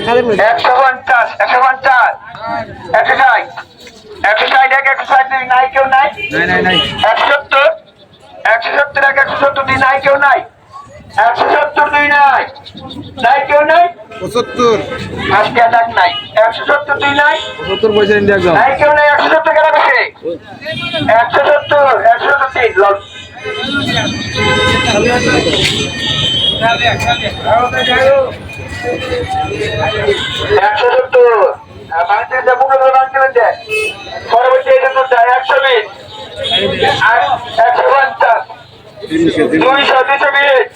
150 150 160 160 160 দুই নাই কেউ নাই 170 170 170 দুই নাই কেউ নাই 170 দুই নাই নাই কেউ নাই 75 আজকে ডাক নাই 170 দুই নাই 75 পয়সা ইন্ডিয়া একদম নাই কেউ নাই 170 কেন বেশি 170 170 লল 170 বাংলাদেশ মুখ বাংলাদেশ পরবর্তী 120 150 200 220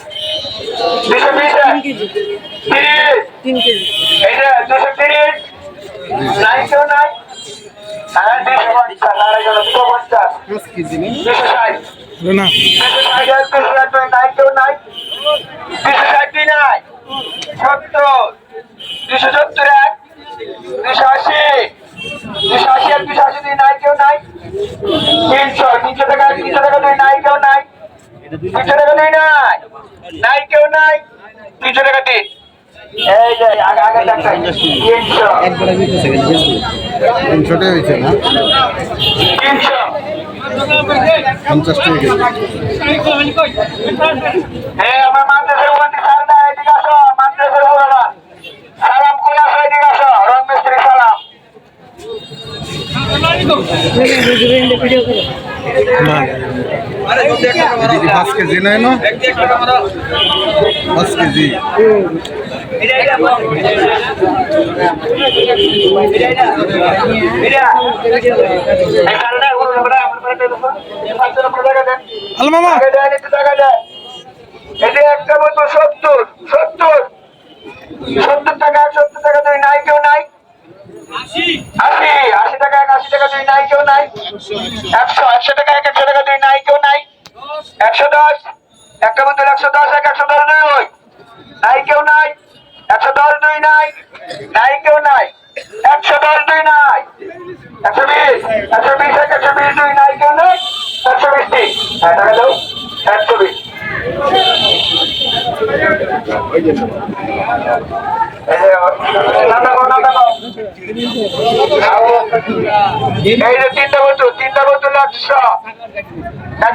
এটা 230 নাই কেউ নাই আর 250 260 না নাই কেউ নাই 260 নাই 70 270 এক 280 280 280 নাই কেউ নাই 300 টাকা 300 টাকা দুই নাই কেউ নাই 300 টাকা দুই নাই নাই কেউ নাই 300 টাকা দিন এই যে আগে আগে টাকা 300 একবার দিতে সেকেন্ড 300 টাকা হইছে না 50 টাকা হ্যাঁ আমার মাদ্রাসার ওখানে সারদা এদিকে আসো মাদ্রাসার ওখানে সালাম কোন আসো এদিকে আসো রং মিস্ত্রি সালাম না এদিকে 5 কেজি নাই না 5 কেজি হ্যালো মামা এটা একটা মতো 70 টাকা 70 টাকা তুই নাই কেউ নাই 80 টাকা 80 টাকা তুই নাই কেউ নাই 100 টাকা 100 টাকা তুই নাই কেউ নাই 110 একটা মতো 110 110 নয় নাই কেউ নাই 110 দুই নাই নাই কেউ নাই 110 দুই নাই 120 120 দুই নাই কেউ নাই 120 টাকা দাও 120 এই যে তিনটা বোতল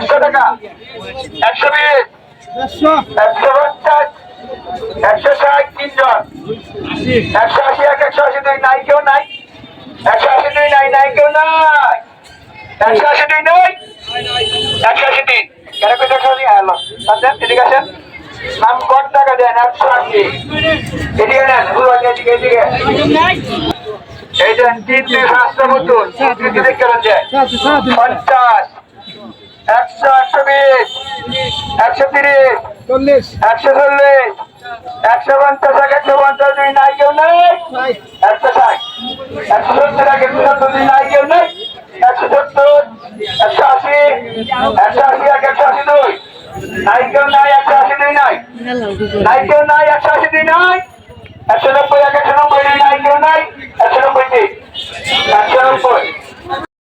100 টাকা 120 150 160 তিনজন 180 180 দুই নাই কেউ নাই 180 দুই নাই নাই কেউ নাই 180 দুই নাই 180 তিন কেন কেন 180 হ্যালো সাথে এদিকে আসেন নাম কত টাকা দেন 180 এদিকে নেন পুরো এদিকে এদিকে এই যে তিন দুই পাঁচটা বোতল এদিকে কেন যায় 50 100 120 130 140 150 150 দুই নাই কেউ নাই 160 170 170 দুই নাই কেউ নাই 170 180 180 দুই নাই কেউ নাই 180 দুই নাই নাই কেউ নাই 180 দুই নাই 190 190 দুই নাই কেউ নাই 190 190